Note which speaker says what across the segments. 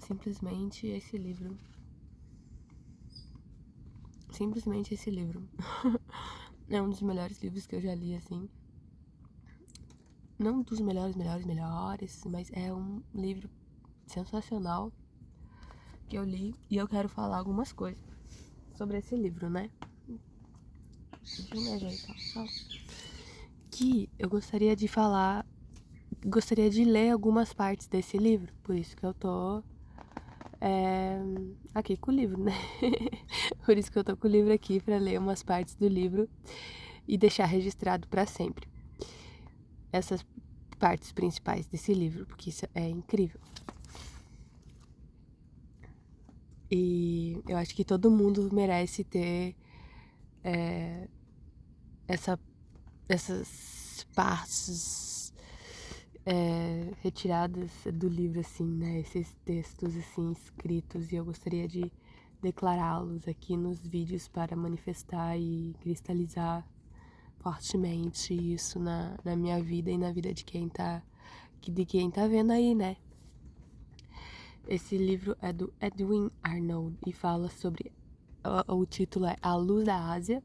Speaker 1: simplesmente esse livro. Simplesmente esse livro. É um dos melhores livros que eu já li, assim. Não dos melhores, mas é um livro sensacional que eu li e eu quero falar algumas coisas sobre esse livro, né? Deixa eu me ajeitar, só. Que eu gostaria de falar, gostaria de ler algumas partes desse livro, por isso que eu tô aqui com o livro, né? Por isso que eu tô com o livro aqui, pra ler umas partes do livro e deixar registrado pra sempre essas partes principais desse livro, porque isso é incrível. E eu acho que todo mundo merece ter essas partes retiradas do livro, assim, né? Esses textos, assim, escritos. E eu gostaria de declará-los aqui nos vídeos para manifestar e cristalizar fortemente isso na minha vida e na vida de quem tá vendo aí, né? Esse livro é do Edwin Arnold e fala sobre... O título é A Luz da Ásia.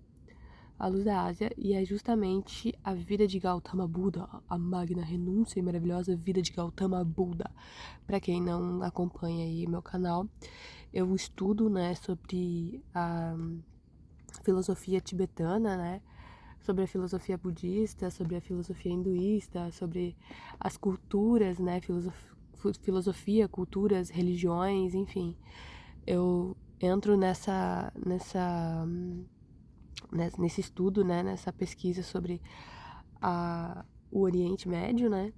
Speaker 1: A Luz da Ásia, e é justamente a vida de Gautama Buda, a magna renúncia e maravilhosa vida de Gautama Buda. Para quem não acompanha aí meu canal, eu estudo, né, sobre a filosofia tibetana, né, sobre a filosofia budista, sobre a filosofia hinduísta, sobre as culturas, né, filosofia, culturas, religiões, enfim. Eu entro nesse estudo, né, nessa pesquisa sobre o Oriente Médio, né,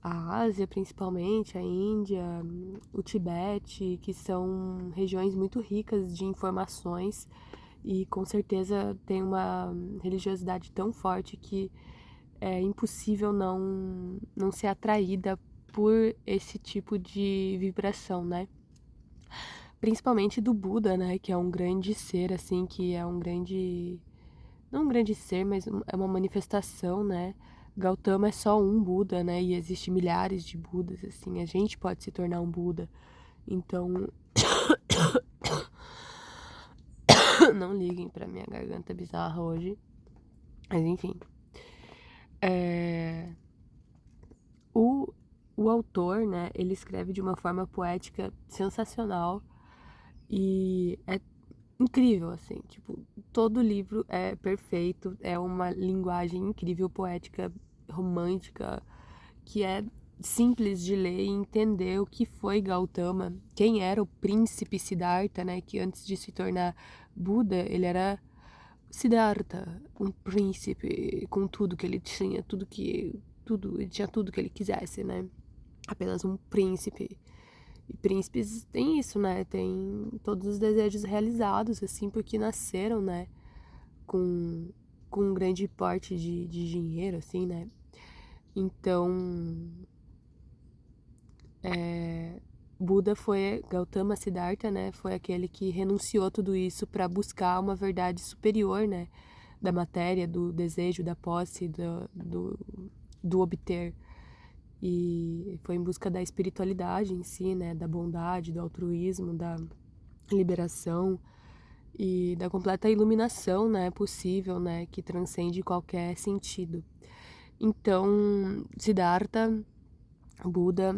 Speaker 1: a Ásia principalmente, a Índia, o Tibete, que são regiões muito ricas de informações e com certeza tem uma religiosidade tão forte que é impossível não ser atraída por esse tipo de vibração, né? Principalmente do Buda, né, que é um grande ser, assim, que é um grande... Não um grande ser, mas é uma manifestação, né? Gautama é só um Buda, né? E existe milhares de Budas, assim. A gente pode se tornar um Buda. Então, não liguem pra minha garganta bizarra hoje. Mas, enfim. O autor, né? Ele escreve de uma forma poética sensacional. E é incrível, assim, tipo, todo livro é perfeito, é uma linguagem incrível, poética, romântica, que é simples de ler e entender o que foi Gautama, quem era o príncipe Siddhartha, né, que antes de se tornar Buda, ele era Siddhartha, um príncipe com tudo que ele tinha, ele tinha tudo que ele quisesse, né, apenas um príncipe. E príncipes têm isso, né? Tem todos os desejos realizados, assim, porque nasceram, né? Com um grande porte de dinheiro, assim, né? Então, Buda foi... Gautama Siddhartha, né? Foi aquele que renunciou a tudo isso para buscar uma verdade superior, né? Da matéria, do desejo, da posse, do obter. E foi em busca da espiritualidade em si, né? Da bondade, do altruísmo, da liberação e da completa iluminação, né, possível, né, que transcende qualquer sentido. Então, Siddhartha, Buda,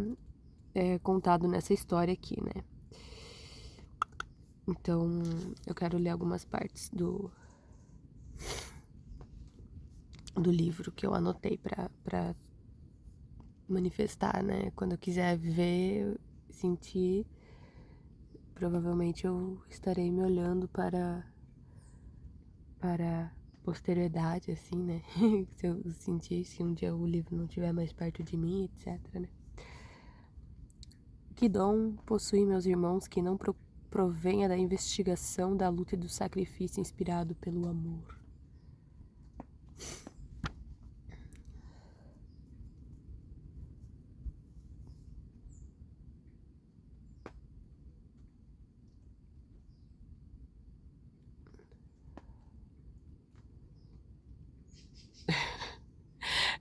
Speaker 1: é contado nessa história aqui, né. Então, eu quero ler algumas partes do livro que eu anotei pra manifestar, né, quando eu quiser ver, sentir, provavelmente eu estarei me olhando para posterioridade, assim, né? Se eu sentir, se um dia o livro não estiver mais perto de mim, etc, né? Que dom possui meus irmãos que não provenha da investigação, da luta e do sacrifício inspirado pelo amor.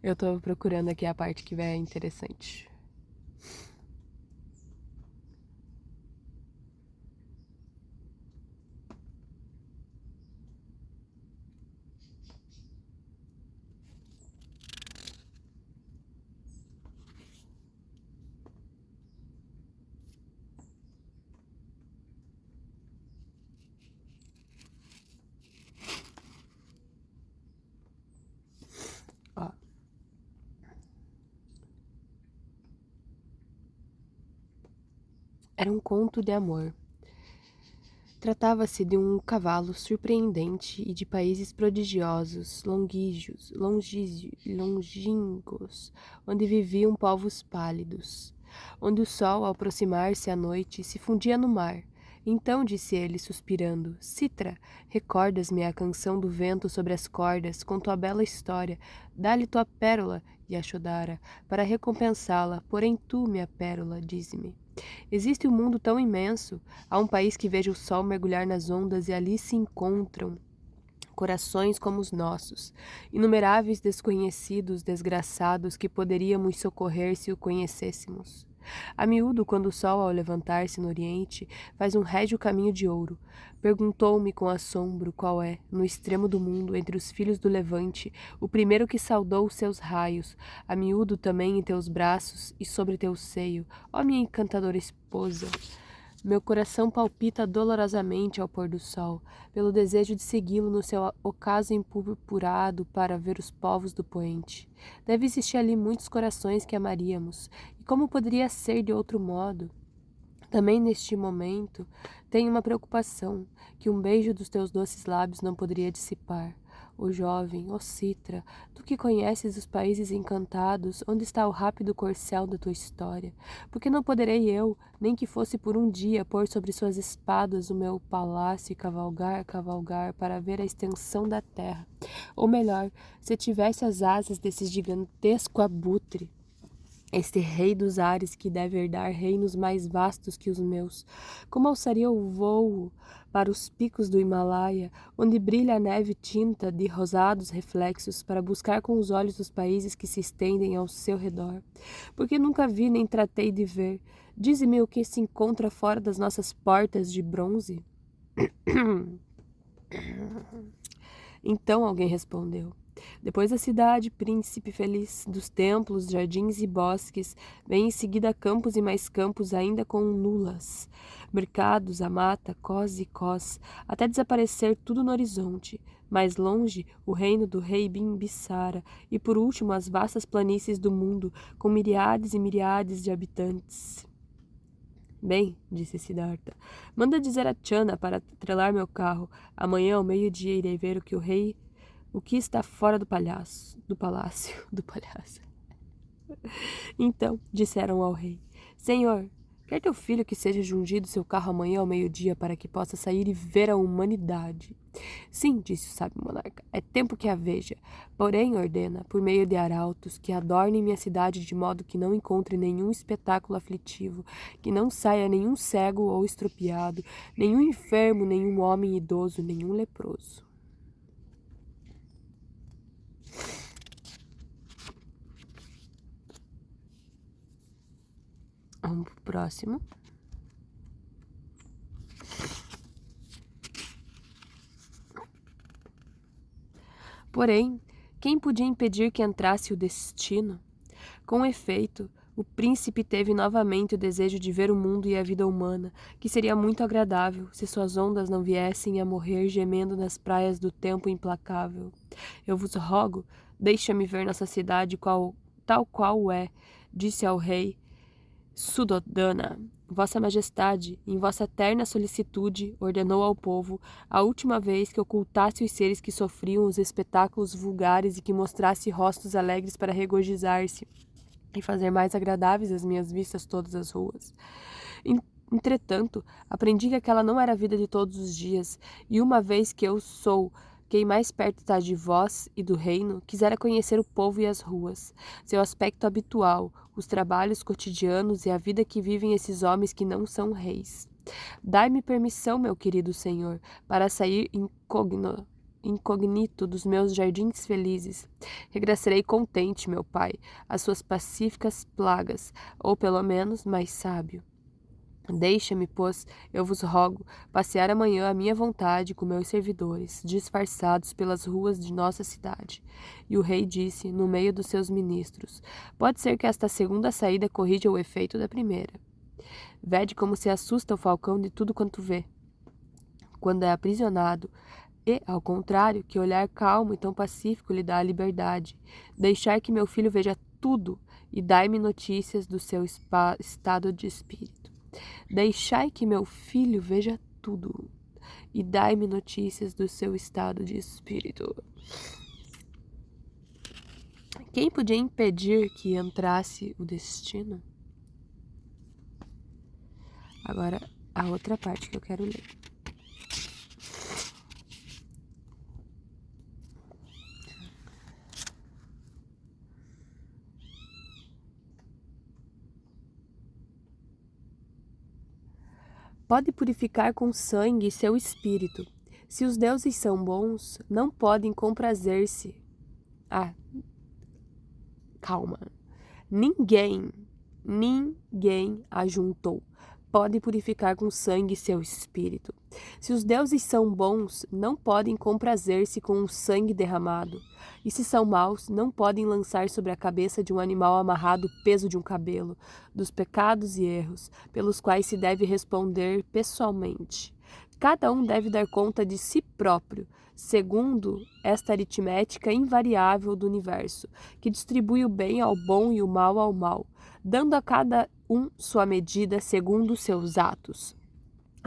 Speaker 1: Eu tô procurando aqui a parte que é interessante. Era um conto de amor. Tratava-se de um cavalo surpreendente e de países prodigiosos, longínquos, onde viviam povos pálidos, onde o sol, ao aproximar-se à noite, se fundia no mar. Então disse ele, suspirando: Citra, recordas-me a canção do vento sobre as cordas, com tua bela história. Dá-lhe tua pérola, Yashodhara, para recompensá-la. Porém tu, minha pérola, dize-me. Existe um mundo tão imenso, há um país que veja o sol mergulhar nas ondas e ali se encontram corações como os nossos, inumeráveis desconhecidos, desgraçados que poderíamos socorrer se o conhecêssemos. A miúdo, quando o sol, ao levantar-se no oriente, faz um régio caminho de ouro, perguntou-me com assombro qual é, no extremo do mundo, entre os filhos do levante, o primeiro que saudou os seus raios, a miúdo também em teus braços e sobre teu seio, ó minha encantadora esposa. Meu coração palpita dolorosamente ao pôr do sol, pelo desejo de segui-lo no seu ocaso empurpurado para ver os povos do poente. Deve existir ali muitos corações que amaríamos, e como poderia ser de outro modo? Também neste momento tenho uma preocupação que um beijo dos teus doces lábios não poderia dissipar. Ó jovem, ó Citra, tu que conheces os países encantados, onde está o rápido corcel da tua história? Porque não poderei eu, nem que fosse por um dia, pôr sobre suas espadas o meu palácio e cavalgar, para ver a extensão da terra? Ou melhor, se tivesse as asas desse gigantesco abutre, este rei dos ares que deve herdar reinos mais vastos que os meus, como alçaria o vôo para os picos do Himalaia, onde brilha a neve tinta de rosados reflexos, para buscar com os olhos os países que se estendem ao seu redor? Porque nunca vi nem tratei de ver. Dize-me o que se encontra fora das nossas portas de bronze. Então alguém respondeu: depois da cidade, príncipe feliz, dos templos, jardins e bosques, vem em seguida campos e mais campos ainda com nulas, mercados, a mata, cós e cós, até desaparecer tudo no horizonte. Mais longe, o reino do rei Bimbisara, e por último as vastas planícies do mundo, com miriades e miriades de habitantes. Bem, disse Siddhartha, manda dizer a Channa para atrelar meu carro. Amanhã ao meio-dia irei ver o que está fora do palácio. Então, disseram ao rei: Senhor, quer teu filho que seja ungido seu carro amanhã ao meio-dia para que possa sair e ver a humanidade? Sim, disse o sábio monarca, é tempo que a veja. Porém, ordena, por meio de arautos, que adornem minha cidade de modo que não encontre nenhum espetáculo aflitivo, que não saia nenhum cego ou estropiado, nenhum enfermo, nenhum homem idoso, nenhum leproso. Vamos pro próximo. Porém, quem podia impedir que entrasse o destino? Com efeito, o príncipe teve novamente o desejo de ver o mundo e a vida humana, que seria muito agradável se suas ondas não viessem a morrer gemendo nas praias do tempo implacável. Eu vos rogo, deixa-me ver nossa cidade tal qual é, disse ao rei Suddhodana. Vossa Majestade, em vossa eterna solicitude, ordenou ao povo, a última vez, que ocultasse os seres que sofriam os espetáculos vulgares e que mostrasse rostos alegres para regozijar-se e fazer mais agradáveis as minhas vistas todas as ruas. Entretanto, aprendi que aquela não era a vida de todos os dias, e uma vez que eu sou quem mais perto está de vós e do reino, quisera conhecer o povo e as ruas, seu aspecto habitual, os trabalhos cotidianos e a vida que vivem esses homens que não são reis. Dai-me permissão, meu querido senhor, para sair incognito dos meus jardins felizes. Regressarei contente, meu pai, às suas pacíficas plagas, ou pelo menos mais sábio. Deixa-me, pois, eu vos rogo, passear amanhã à minha vontade com meus servidores, disfarçados pelas ruas de nossa cidade. E o rei disse, no meio dos seus ministros: pode ser que esta segunda saída corrija o efeito da primeira. Vede como se assusta o falcão de tudo quanto vê, quando é aprisionado, e, ao contrário, que olhar calmo e tão pacífico lhe dá a liberdade. Deixar que meu filho veja tudo e dai-me notícias do seu estado de espírito. Deixai que meu filho veja tudo, e dai-me notícias do seu estado de espírito. Quem podia impedir que entrasse o destino? Agora, a outra parte que eu quero ler. Pode purificar com sangue seu espírito. Se os deuses são bons, não podem comprazer-se. Calma. Ninguém ajuntou. Pode purificar com sangue seu espírito. Se os deuses são bons, não podem comprazer-se com o sangue derramado. E se são maus, não podem lançar sobre a cabeça de um animal amarrado o peso de um cabelo, dos pecados e erros, pelos quais se deve responder pessoalmente. Cada um deve dar conta de si próprio, segundo esta aritmética invariável do universo, que distribui o bem ao bom e o mal ao mal, dando a cada um sua medida segundo os seus atos.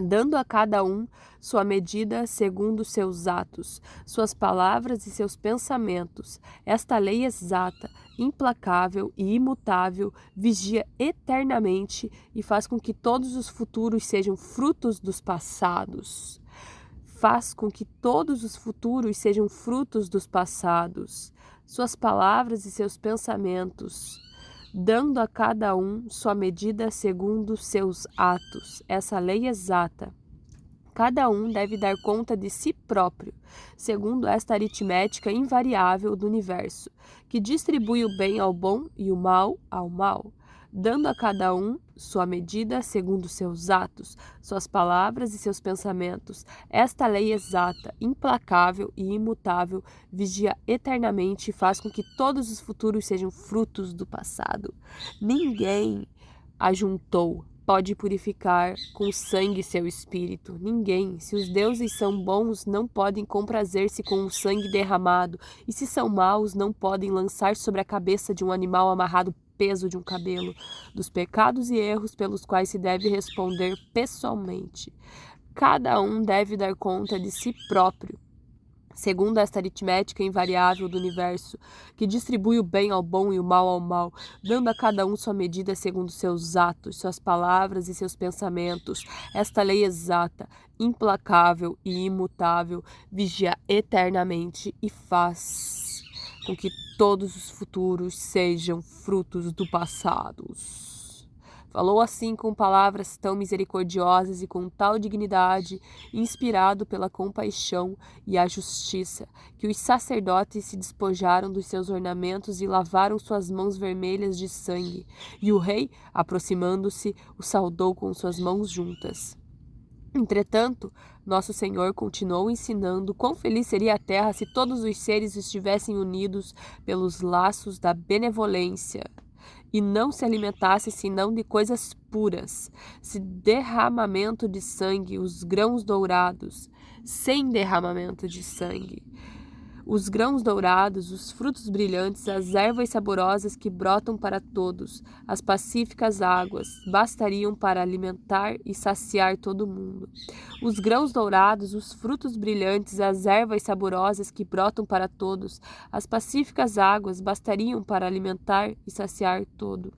Speaker 1: Dando a cada um sua medida segundo seus atos, suas palavras e seus pensamentos. Esta lei exata, implacável e imutável vigia eternamente e faz com que todos os futuros sejam frutos dos passados. Faz com que todos os futuros sejam frutos dos passados. Suas palavras e seus pensamentos, dando a cada um sua medida segundo seus atos. Essa lei exata. Cada um deve dar conta de si próprio, segundo esta aritmética invariável do universo, que distribui o bem ao bom e o mal ao mal, dando a cada um sua medida segundo seus atos, suas palavras e seus pensamentos. Esta lei exata, implacável e imutável vigia eternamente e faz com que todos os futuros sejam frutos do passado. Ninguém ajuntou. Pode purificar com sangue seu espírito. Ninguém. Se os deuses são bons, não podem comprazer-se com o sangue derramado. E se são maus, não podem lançar sobre a cabeça de um animal amarrado o peso de um cabelo, dos pecados e erros pelos quais se deve responder pessoalmente. Cada um deve dar conta de si próprio, segundo esta aritmética invariável do universo, que distribui o bem ao bom e o mal ao mal, dando a cada um sua medida segundo seus atos, suas palavras e seus pensamentos. Esta lei exata, implacável e imutável vigia eternamente e faz com que todos os futuros sejam frutos do passado. Falou assim com palavras tão misericordiosas e com tal dignidade, inspirado pela compaixão e a justiça, que os sacerdotes se despojaram dos seus ornamentos e lavaram suas mãos vermelhas de sangue. E o rei, aproximando-se, o saudou com suas mãos juntas. Entretanto, nosso Senhor continuou ensinando quão feliz seria a terra se todos os seres estivessem unidos pelos laços da benevolência e não se alimentasse senão de coisas puras, se derramamento de sangue, os grãos dourados, sem derramamento de sangue. Os grãos dourados, os frutos brilhantes, as ervas saborosas que brotam para todos, as pacíficas águas, bastariam para alimentar e saciar todo mundo. Os grãos dourados, os frutos brilhantes, as ervas saborosas que brotam para todos, as pacíficas águas, bastariam para alimentar e saciar todo.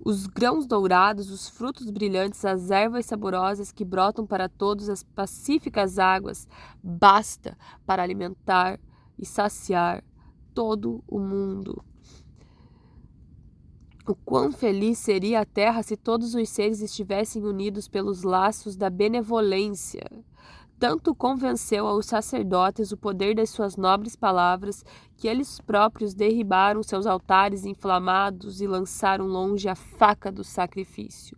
Speaker 1: Os grãos dourados, os frutos brilhantes, as ervas saborosas que brotam para todos, as pacíficas águas, basta para alimentar e saciar todo o mundo. O quão feliz seria a terra se todos os seres estivessem unidos pelos laços da benevolência. Tanto convenceu aos sacerdotes o poder das suas nobres palavras, que eles próprios derribaram seus altares inflamados e lançaram longe a faca do sacrifício.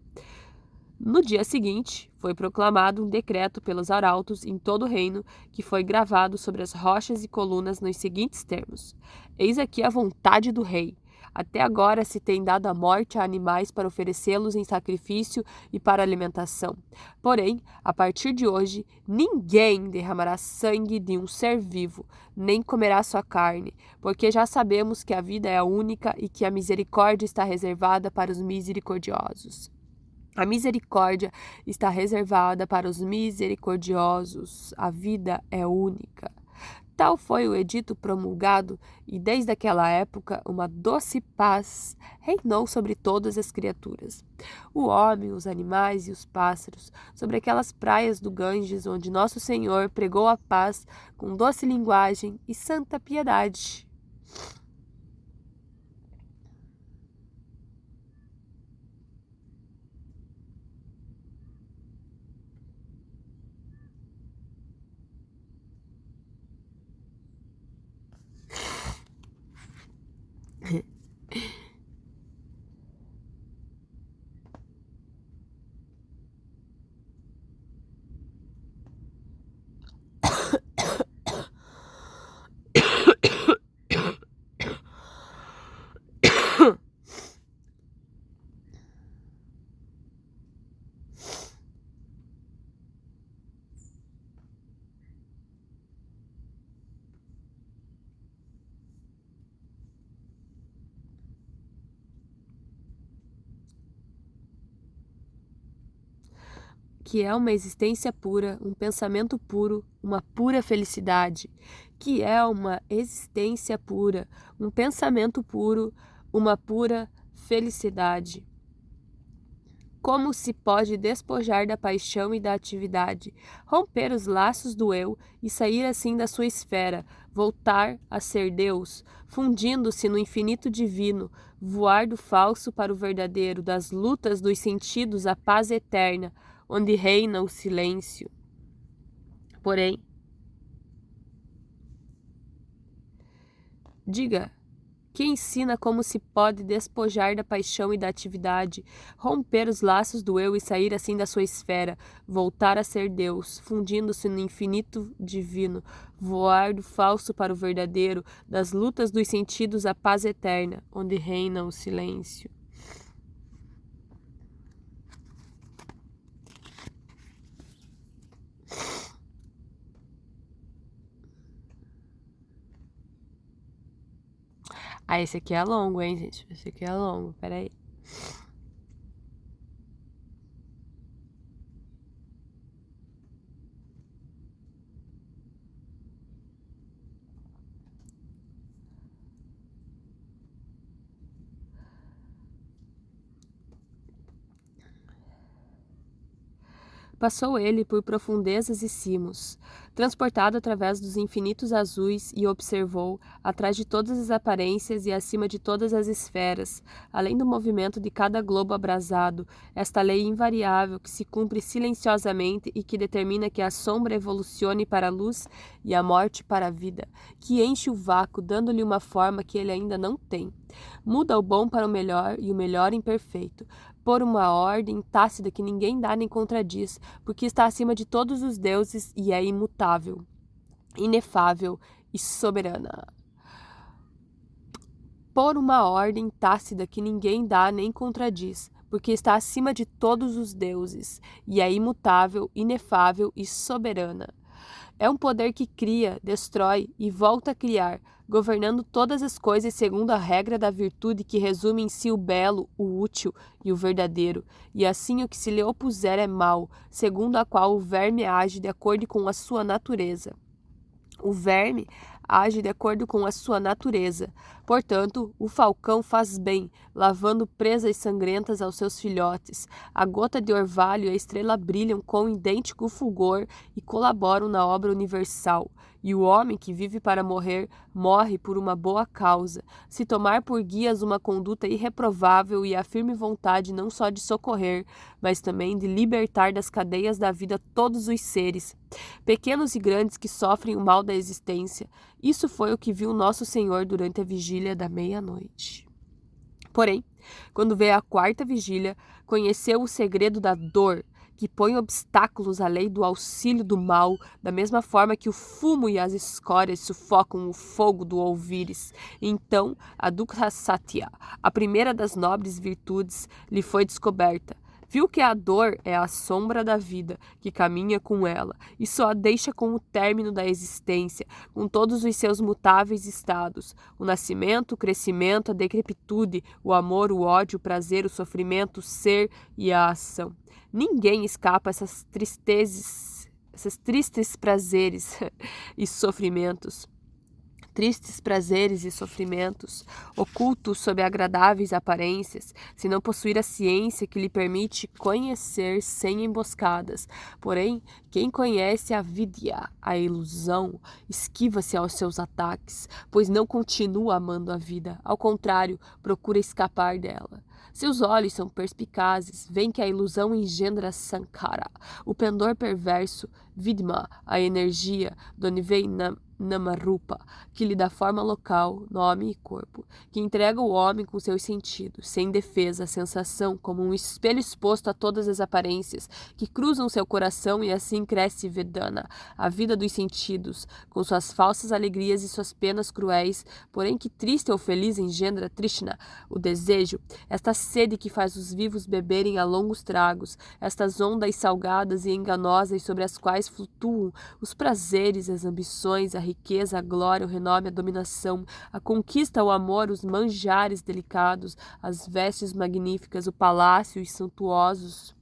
Speaker 1: No dia seguinte, foi proclamado um decreto pelos arautos em todo o reino, que foi gravado sobre as rochas e colunas nos seguintes termos: Eis aqui a vontade do rei. Até agora se tem dado a morte a animais para oferecê-los em sacrifício e para alimentação. Porém, a partir de hoje, ninguém derramará sangue de um ser vivo, nem comerá sua carne, porque já sabemos que a vida é única e que a misericórdia está reservada para os misericordiosos. A misericórdia está reservada para os misericordiosos. A vida é única. Tal foi o edito promulgado, e desde aquela época uma doce paz reinou sobre todas as criaturas. O homem, os animais e os pássaros, sobre aquelas praias do Ganges onde Nosso Senhor pregou a paz com doce linguagem e santa piedade. Que é uma existência pura, um pensamento puro, uma pura felicidade, que é uma existência pura, um pensamento puro, uma pura felicidade. Como se pode despojar da paixão e da atividade, romper os laços do eu e sair assim da sua esfera, voltar a ser Deus, fundindo-se no infinito divino, voar do falso para o verdadeiro, das lutas dos sentidos à paz eterna, onde reina o silêncio. Porém, diga, que ensina como se pode despojar da paixão e da atividade, romper os laços do eu e sair assim da sua esfera, voltar a ser Deus, fundindo-se no infinito divino, voar do falso para o verdadeiro, das lutas dos sentidos à paz eterna, onde reina o silêncio. Ah, esse aqui é longo, hein, gente? Esse aqui é longo, peraí. Passou ele por profundezas e cimos, transportado através dos infinitos azuis, e observou, atrás de todas as aparências e acima de todas as esferas, além do movimento de cada globo abrasado, esta lei invariável que se cumpre silenciosamente e que determina que a sombra evolucione para a luz e a morte para a vida, que enche o vácuo, dando-lhe uma forma que ele ainda não tem. Muda o bom para o melhor e o melhor imperfeito, por uma ordem tácita que ninguém dá nem contradiz, porque está acima de todos os deuses e é imutável, inefável e soberana. Por uma ordem tácita que ninguém dá nem contradiz, porque está acima de todos os deuses e é imutável, inefável e soberana. É um poder que cria, destrói e volta a criar, governando todas as coisas segundo a regra da virtude que resume em si o belo, o útil e o verdadeiro, e assim o que se lhe opuser é mal, segundo a qual o verme age de acordo com a sua natureza. O verme age de acordo com a sua natureza. Portanto, o falcão faz bem, lavando presas sangrentas aos seus filhotes. A gota de orvalho e a estrela brilham com idêntico fulgor e colaboram na obra universal. E o homem que vive para morrer, morre por uma boa causa. Se tomar por guias uma conduta irreprovável e a firme vontade não só de socorrer, mas também de libertar das cadeias da vida todos os seres, pequenos e grandes, que sofrem o mal da existência. Isso foi o que viu nosso Senhor durante a vigília da meia-noite. Porém, quando veio a quarta vigília, conheceu o segredo da dor, que põe obstáculos à lei do auxílio do mal, da mesma forma que o fumo e as escórias sufocam o fogo do ouvires. Então, a Dukkha Satya, a primeira das nobres virtudes, lhe foi descoberta. Viu que a dor é a sombra da vida que caminha com ela e só a deixa com o término da existência, com todos os seus mutáveis estados: o nascimento, o crescimento, a decrepitude, o amor, o ódio, o prazer, o sofrimento, o ser e a ação. Ninguém escapa a esses tristes prazeres e sofrimentos. Tristes prazeres e sofrimentos, ocultos sob agradáveis aparências, se não possuir a ciência que lhe permite conhecer sem emboscadas. Porém, quem conhece a vidya, a ilusão, esquiva-se aos seus ataques, pois não continua amando a vida, ao contrário, procura escapar dela. Seus olhos são perspicazes, veem que a ilusão engendra Sankara, o pendor perverso, Vidma, a energia, donde vem Namarupa, que lhe dá forma local, nome e corpo, que entrega o homem com seus sentidos, sem defesa, a sensação, como um espelho exposto a todas as aparências, que cruzam seu coração e assim cresce Vedana, a vida dos sentidos, com suas falsas alegrias e suas penas cruéis, porém que triste ou feliz engendra Trishna, o desejo, esta sede que faz os vivos beberem a longos tragos, estas ondas salgadas e enganosas sobre as quais flutuam os prazeres, as ambições, a riqueza, a glória, o renome, a dominação, a conquista, o amor, os manjares delicados, as vestes magníficas, o palácio, os suntuosos,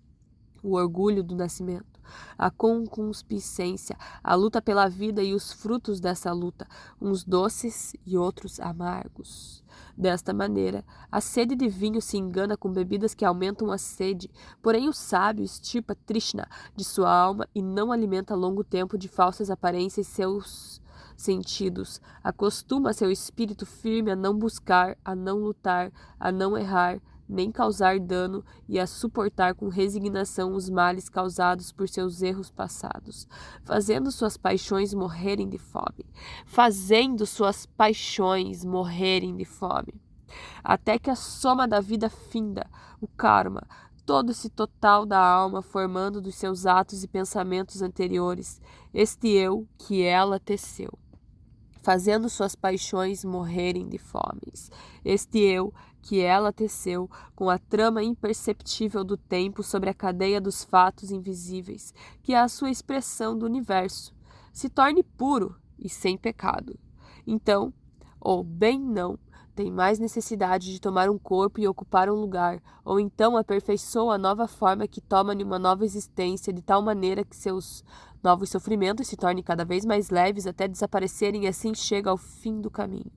Speaker 1: o orgulho do nascimento, a concupiscência, a luta pela vida e os frutos dessa luta, uns doces e outros amargos. Desta maneira, a sede de vinho se engana com bebidas que aumentam a sede, porém o sábio extirpa Trishna de sua alma e não alimenta a longo tempo de falsas aparências seus sentidos, acostuma seu espírito firme a não buscar, a não lutar, a não errar, nem causar dano e a suportar com resignação os males causados por seus erros passados, fazendo suas paixões morrerem de fome, até que a soma da vida finda, o karma, todo esse total da alma formando dos seus atos e pensamentos anteriores, este eu que ela teceu, fazendo suas paixões morrerem de fomes. Este eu que ela teceu com a trama imperceptível do tempo sobre a cadeia dos fatos invisíveis, que é a sua expressão do universo, se torne puro e sem pecado. Então, ou bem não, tem mais necessidade de tomar um corpo e ocupar um lugar, ou então aperfeiçoa a nova forma que toma numa nova existência, de tal maneira que seus novos sofrimentos se tornem cada vez mais leves até desaparecerem e assim chega ao fim do caminho.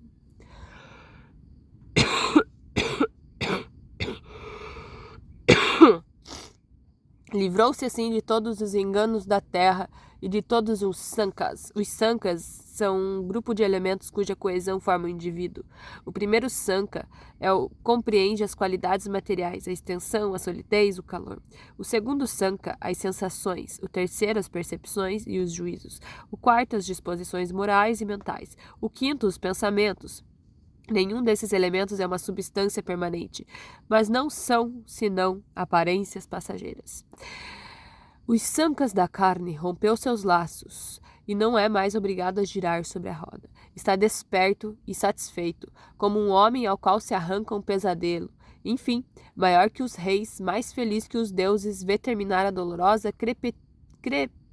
Speaker 1: Livrou-se assim de todos os enganos da terra e de todos os sankas. Os sankas são um grupo de elementos cuja coesão forma o indivíduo. O primeiro sanka compreende as qualidades materiais, a extensão, a solidez, o calor. O segundo sanka, as sensações. O terceiro, as percepções e os juízos. O quarto, as disposições morais e mentais. O quinto, os pensamentos. Nenhum desses elementos é uma substância permanente, mas não são, senão, aparências passageiras. Os sankas da carne rompeu seus laços e não é mais obrigado a girar sobre a roda. Está desperto e satisfeito, como um homem ao qual se arranca um pesadelo. Enfim, maior que os reis, mais feliz que os deuses, vê terminar a dolorosa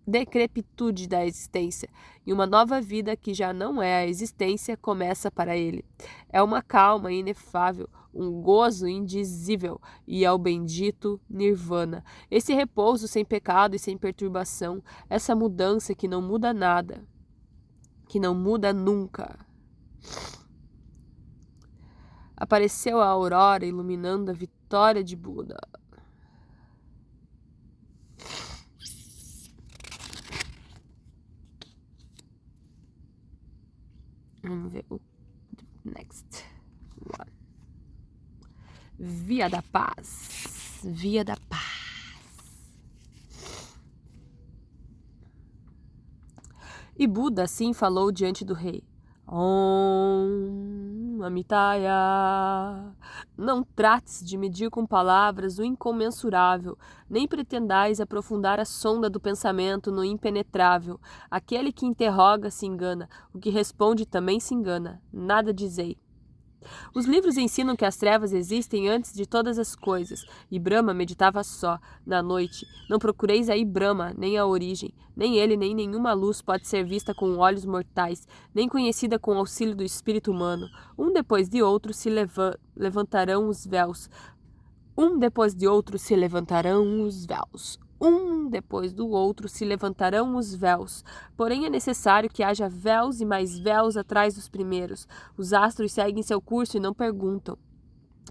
Speaker 1: decrepitude da existência, e uma nova vida que já não é a existência começa para ele. É uma calma inefável, um gozo indizível, e é o bendito Nirvana. Esse repouso sem pecado e sem perturbação, essa mudança que não muda nada, que não muda nunca. Apareceu a aurora iluminando a vitória de Buda. Vamos ver o next one. Via da paz. Via da paz. E Buda assim falou diante do rei. Om Amitaya. Não trates de medir com palavras o incomensurável, nem pretendais aprofundar a sonda do pensamento no impenetrável. Aquele que interroga se engana, o que responde também se engana. Nada dizei. Os livros ensinam que as trevas existem antes de todas as coisas, e Brahma meditava só, na noite. Não procureis aí Brahma, nem a origem. Nem ele, nem nenhuma luz pode ser vista com olhos mortais, nem conhecida com auxílio do espírito humano. Um depois de outro se levantarão os véus. Um depois de outro se levantarão os véus. Um depois do outro se levantarão os véus. Porém, é necessário que haja véus e mais véus atrás dos primeiros. Os astros seguem seu curso e não perguntam.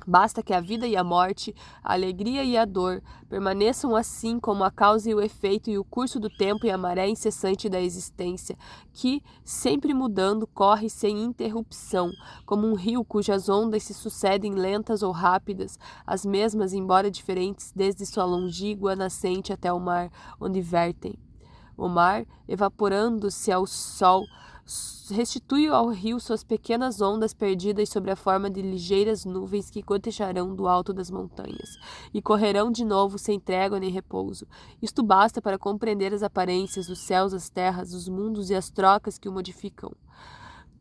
Speaker 1: Basta que a vida e a morte, a alegria e a dor permaneçam assim como a causa e o efeito e o curso do tempo e a maré incessante da existência, que, sempre mudando, corre sem interrupção, como um rio cujas ondas se sucedem lentas ou rápidas, as mesmas, embora diferentes, desde sua longínqua nascente até o mar, onde vertem. O mar, evaporando-se ao sol, restitui ao rio suas pequenas ondas perdidas sob a forma de ligeiras nuvens que gotejarão do alto das montanhas, e correrão de novo sem trégua nem repouso. Isto basta para compreender as aparências, os céus, as terras, os mundos e as trocas que o modificam.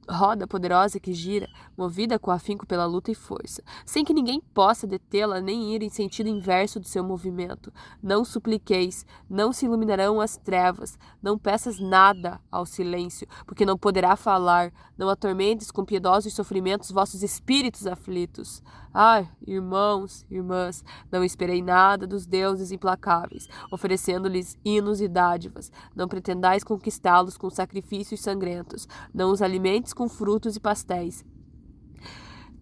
Speaker 1: Roda poderosa que gira, movida com afinco pela luta e força, sem que ninguém possa detê-la nem ir em sentido inverso do seu movimento. Não supliqueis, não se iluminarão as trevas, não peças nada ao silêncio, porque não poderá falar, não atormentes com piedosos sofrimentos vossos espíritos aflitos. Ai, irmãos, irmãs, não esperei nada dos deuses implacáveis, oferecendo-lhes hinos e dádivas. Não pretendais conquistá-los com sacrifícios sangrentos, não os alimentes com frutos e pastéis.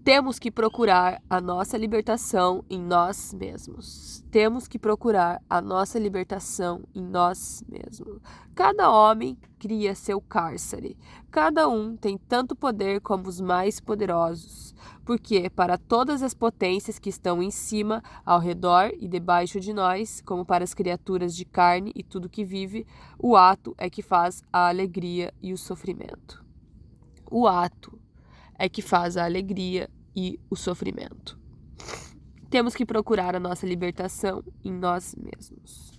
Speaker 1: Temos que procurar a nossa libertação em nós mesmos. Temos que procurar a nossa libertação em nós mesmos. Cada homem cria seu cárcere. Cada um tem tanto poder como os mais poderosos. Porque para todas as potências que estão em cima, ao redor e debaixo de nós, como para as criaturas de carne e tudo que vive, o ato é que faz a alegria e o sofrimento. O ato é que faz a alegria e o sofrimento. Temos que procurar a nossa libertação em nós mesmos.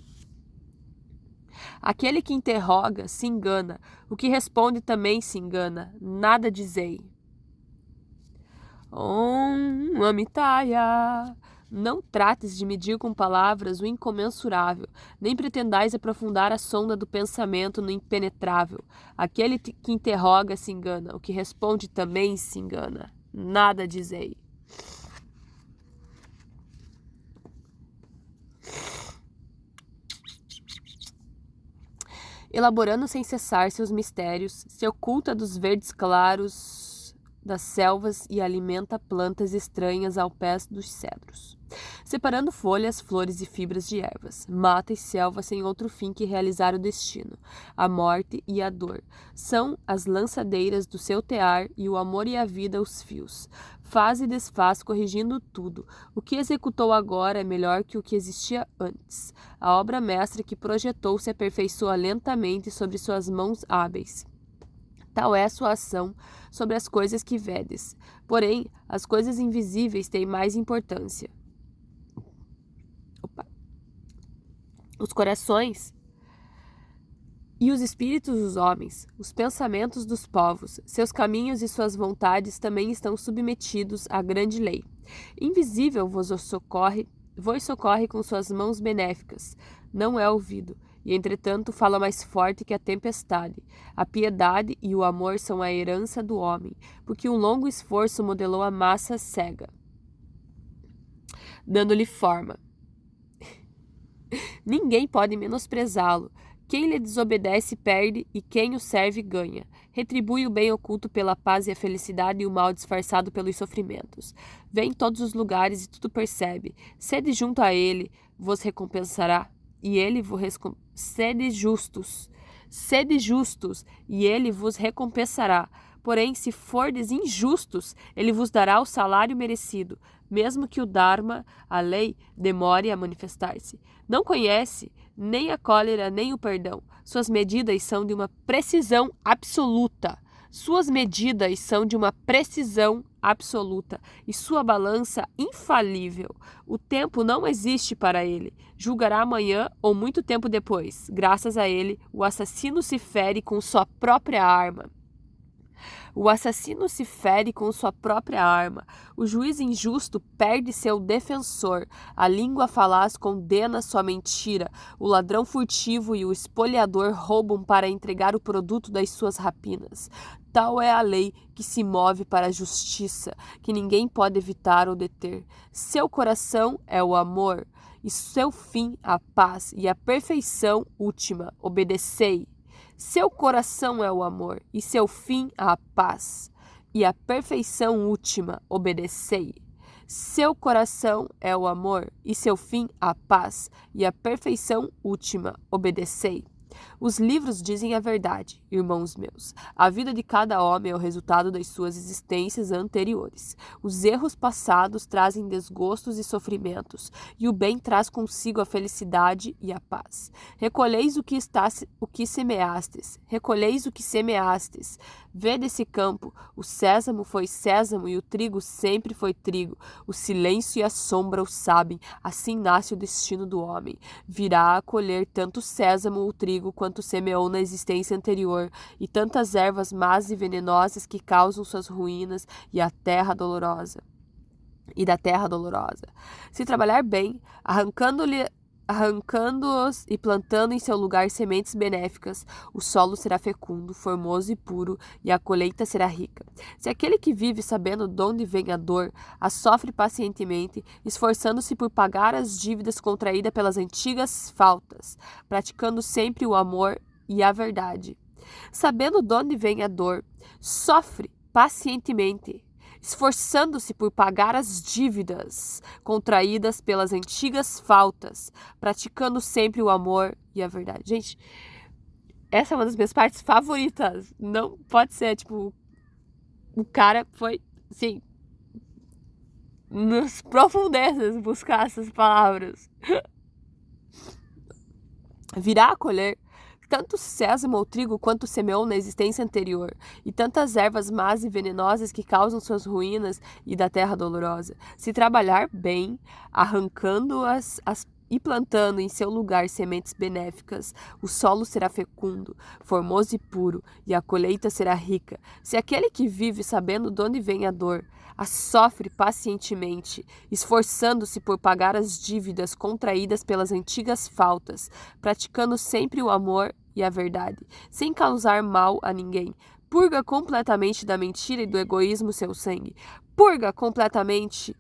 Speaker 1: Aquele que interroga se engana, o que responde também se engana. Nada dizei. Om Amitaya. Não trates de medir com palavras o incomensurável, nem pretendais aprofundar a sonda do pensamento no impenetrável. Aquele que interroga se engana, o que responde também se engana. Nada dizei. Elaborando sem cessar seus mistérios, se oculta dos verdes claros das selvas e alimenta plantas estranhas ao pé dos cedros. Separando folhas, flores e fibras de ervas, mata e selva sem outro fim que realizar o destino. A morte e a dor são as lançadeiras do seu tear e o amor e a vida os fios. Faz e desfaz corrigindo tudo. O que executou agora é melhor que o que existia antes. A obra mestra que projetou se aperfeiçoa lentamente sobre suas mãos hábeis. Tal é a sua ação sobre as coisas que vedes. Porém, as coisas invisíveis têm mais importância. Os corações e os espíritos dos homens, os pensamentos dos povos, seus caminhos e suas vontades também estão submetidos à grande lei. Invisível vos socorre com suas mãos benéficas. Não é ouvido, e entretanto fala mais forte que a tempestade. A piedade e o amor são a herança do homem, porque um longo esforço modelou a massa cega, dando-lhe forma. Ninguém pode menosprezá-lo. Quem lhe desobedece perde e quem o serve ganha. Retribui o bem oculto pela paz e a felicidade e o mal disfarçado pelos sofrimentos. Vê em todos os lugares e tudo percebe. Sede junto a ele, vos recompensará, e ele vos sede justos, e ele vos recompensará. Porém, se fordes injustos, ele vos dará o salário merecido, mesmo que o Dharma, a lei, demore a manifestar-se. Não conhece nem a cólera nem o perdão. Suas medidas são de uma precisão absoluta. E sua balança infalível. O tempo não existe para ele. Julgará amanhã ou muito tempo depois. Graças a ele, o assassino se fere com sua própria arma. O assassino se fere com sua própria arma. O juiz injusto perde seu defensor. A língua falaz condena sua mentira. O ladrão furtivo e o espoliador roubam para entregar o produto das suas rapinas. Tal é a lei que se move para a justiça, que ninguém pode evitar ou deter. Seu coração é o amor, e seu fim a paz e a perfeição última. Obedecei. Seu coração é o amor, e seu fim a paz e a perfeição última. Obedecei. Seu coração é o amor, e seu fim a paz e a perfeição última. Obedecei. Os livros dizem a verdade, irmãos meus. A vida de cada homem é o resultado das suas existências anteriores. Os erros passados trazem desgostos e sofrimentos, e o bem traz consigo a felicidade e a paz. Recolheis o que semeastes. Recolheis o que semeastes. Vede esse campo. O sésamo foi sésamo e o trigo sempre foi trigo. O silêncio e a sombra o sabem. Assim nasce o destino do homem. Virá a colher tanto o sésamo ou o trigo quanto semeou na existência anterior, e tantas ervas más e venenosas que causam suas ruínas e da terra dolorosa. Se trabalhar bem, arrancando-os e plantando em seu lugar sementes benéficas, o solo será fecundo, formoso e puro, e a colheita será rica. Se aquele que vive sabendo de onde vem a dor, a sofre pacientemente, esforçando-se por pagar as dívidas contraídas pelas antigas faltas, praticando sempre o amor e a verdade. Sabendo de onde vem a dor, sofre pacientemente, esforçando-se por pagar as dívidas contraídas pelas antigas faltas, praticando sempre o amor e a verdade. Gente, essa é uma das minhas partes favoritas. Não pode ser, tipo, o cara foi, assim, nas profundezas buscar essas palavras. Virá a colher tanto sésamo ou trigo quanto semeou na existência anterior, e tantas ervas más e venenosas que causam suas ruínas e da terra dolorosa. Se trabalhar bem, arrancando-as e plantando em seu lugar sementes benéficas, o solo será fecundo, formoso e puro, e a colheita será rica. Se aquele que vive sabendo de onde vem a dor, a sofre pacientemente, esforçando-se por pagar as dívidas contraídas pelas antigas faltas, praticando sempre o amor e a verdade, sem causar mal a ninguém, purga completamente da mentira e do egoísmo seu sangue, purga completamente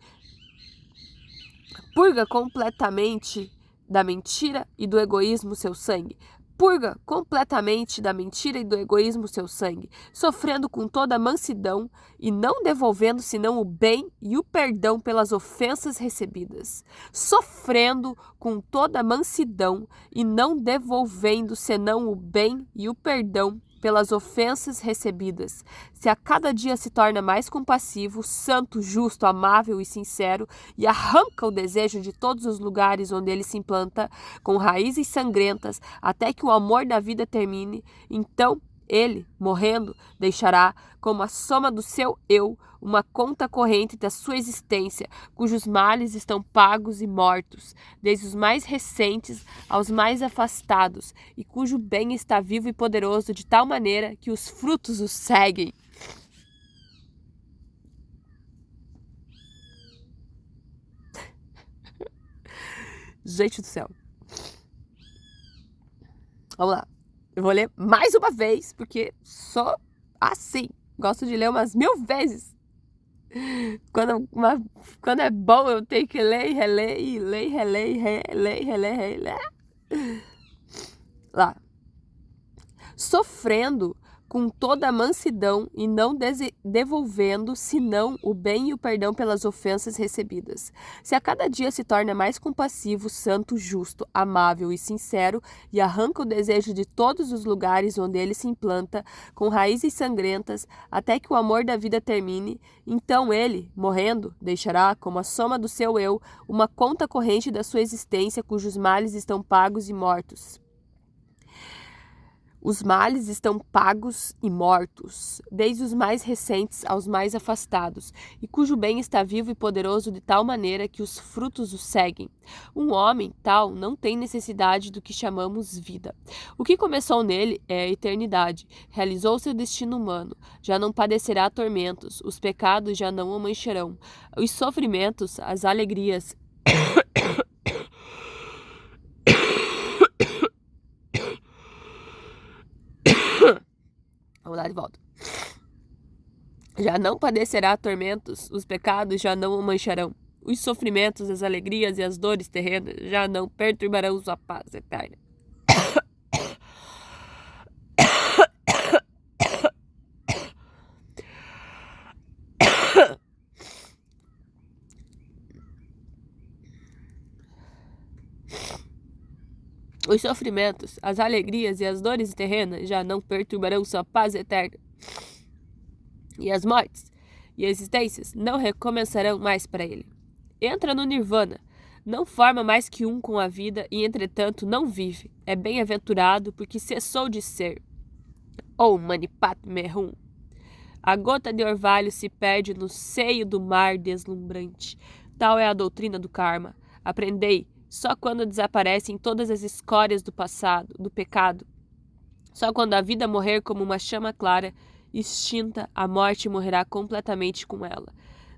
Speaker 1: da mentira e do egoísmo seu sangue. Purga completamente da mentira e do egoísmo seu sangue, sofrendo com toda a mansidão e não devolvendo senão o bem e o perdão pelas ofensas recebidas. Sofrendo com toda a mansidão e não devolvendo senão o bem e o perdão pelas ofensas recebidas. Se a cada dia se torna mais compassivo, santo, justo, amável e sincero, e arranca o desejo de todos os lugares onde ele se implanta, com raízes sangrentas, até que o amor da vida termine, então ele, morrendo, deixará, como a soma do seu eu, uma conta corrente da sua existência, cujos males estão pagos e mortos, desde os mais recentes aos mais afastados, e cujo bem está vivo e poderoso de tal maneira que os frutos o seguem. Gente do céu. Vamos lá. Eu vou ler mais uma vez, porque sou assim. Gosto de ler umas 1000 vezes. Quando é bom, eu tenho que ler e reler, e ler e reler, e reler e reler, reler. Lá. Sofrendo com toda a mansidão e não devolvendo senão o bem e o perdão pelas ofensas recebidas. Se a cada dia se torna mais compassivo, santo, justo, amável e sincero, e arranca o desejo de todos os lugares onde ele se implanta, com raízes sangrentas, até que o amor da vida termine, então ele, morrendo, deixará, como a soma do seu eu, uma conta corrente da sua existência, cujos males estão pagos e mortos. Os males estão pagos e mortos, desde os mais recentes aos mais afastados, e cujo bem está vivo e poderoso de tal maneira que os frutos o seguem. Um homem tal não tem necessidade do que chamamos vida. O que começou nele é a eternidade, realizou seu destino humano, já não padecerá tormentos, os pecados já não o mancharão, os sofrimentos, as alegrias. Vamos lá de volta. Já não padecerá tormentos, os pecados já não o mancharão. Os sofrimentos, as alegrias e as dores terrenas já não perturbarão sua paz eterna. Os sofrimentos, as alegrias e as dores terrenas já não perturbarão sua paz eterna. E as mortes e existências não recomeçarão mais para ele. Entra no nirvana, não forma mais que um com a vida e, entretanto, não vive. É bem-aventurado porque cessou de ser. Ou Manipat Mehun. A gota de orvalho se perde no seio do mar deslumbrante. Tal é a doutrina do karma. Aprendei, só quando desaparecem todas as escórias do passado, do pecado. Só quando a vida morrer como uma chama clara, extinta, a morte morrerá completamente com ela.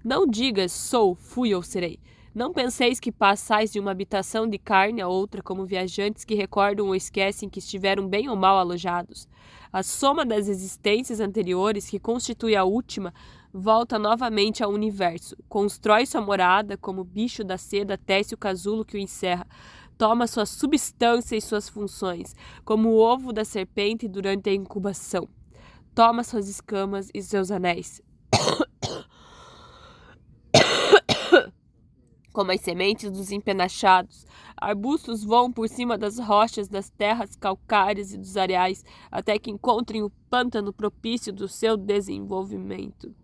Speaker 1: Não digas sou, fui ou serei. Não penseis que passais de uma habitação de carne a outra como viajantes que recordam ou esquecem que estiveram bem ou mal alojados. A soma das existências anteriores, que constitui a última, volta novamente ao universo. Constrói sua morada como o bicho da seda tece o casulo que o encerra. Toma sua substância e suas funções, como o ovo da serpente durante a incubação. Toma suas escamas e seus anéis. Como as sementes dos empenachados, arbustos voam por cima das rochas, das terras calcárias e dos areais, até que encontrem o pântano propício do seu desenvolvimento.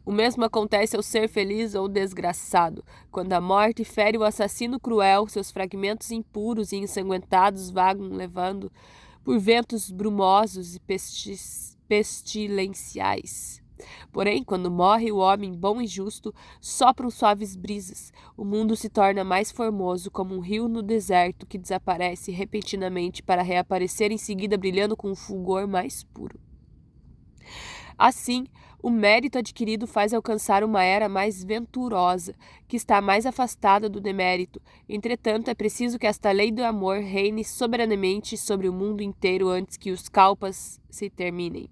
Speaker 1: O mesmo acontece ao ser feliz ou desgraçado. Quando a morte fere o assassino cruel, seus fragmentos impuros e ensanguentados vagam levando por ventos brumosos e pestilenciais. Porém, quando morre o homem bom e justo, sopram suaves brisas. O mundo se torna mais formoso, como um rio no deserto que desaparece repentinamente para reaparecer em seguida brilhando com um fulgor mais puro. Assim, o mérito adquirido faz alcançar uma era mais venturosa, que está mais afastada do demérito. Entretanto, é preciso que esta lei do amor reine soberanamente sobre o mundo inteiro antes que os kalpas se terminem.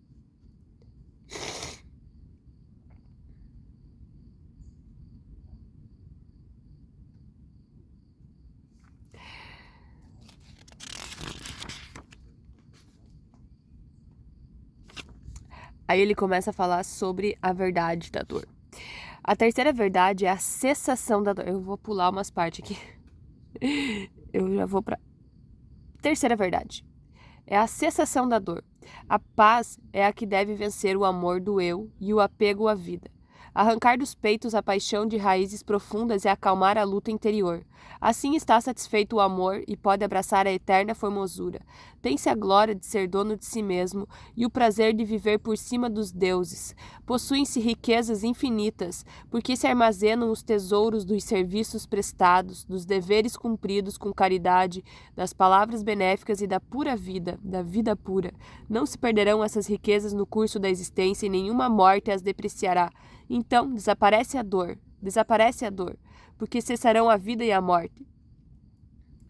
Speaker 1: Aí ele começa a falar sobre a verdade da dor. A terceira verdade é a cessação da dor. Eu vou pular umas partes aqui. Eu já vou para terceira verdade. É a cessação da dor. A paz é a que deve vencer o amor do eu e o apego à vida. Arrancar dos peitos a paixão de raízes profundas é acalmar a luta interior. Assim está satisfeito o amor e pode abraçar a eterna formosura. Tem-se a glória de ser dono de si mesmo e o prazer de viver por cima dos deuses. Possuem-se riquezas infinitas, porque se armazenam os tesouros dos serviços prestados, dos deveres cumpridos com caridade, das palavras benéficas e da pura vida, da vida pura. Não se perderão essas riquezas no curso da existência e nenhuma morte as depreciará. Então, desaparece a dor, porque cessarão a vida e a morte.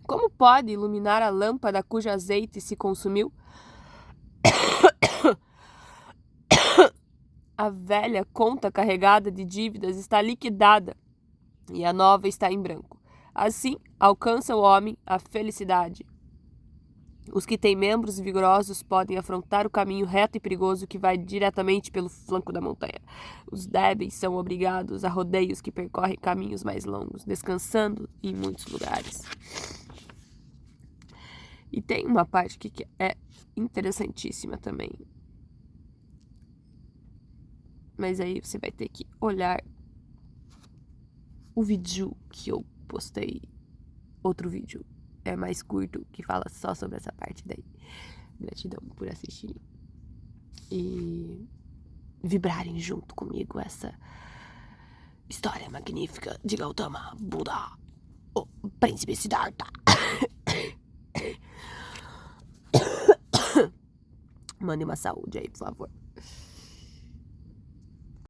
Speaker 1: Como pode iluminar a lâmpada cujo azeite se consumiu? A velha conta carregada de dívidas está liquidada e a nova está em branco. Assim, alcança o homem a felicidade. Os que têm membros vigorosos podem afrontar o caminho reto e perigoso que vai diretamente pelo flanco da montanha. Os débeis são obrigados a rodeios que percorrem caminhos mais longos, descansando em muitos lugares. E tem uma parte aqui que é interessantíssima também. Mas aí você vai ter que olhar o vídeo que eu postei. Outro vídeo. é mais curto, que fala só sobre essa parte daí. Gratidão por assistirem e vibrarem junto comigo essa história magnífica de Gautama Buda, o príncipe Siddhartha. Mande uma saúde aí, por favor.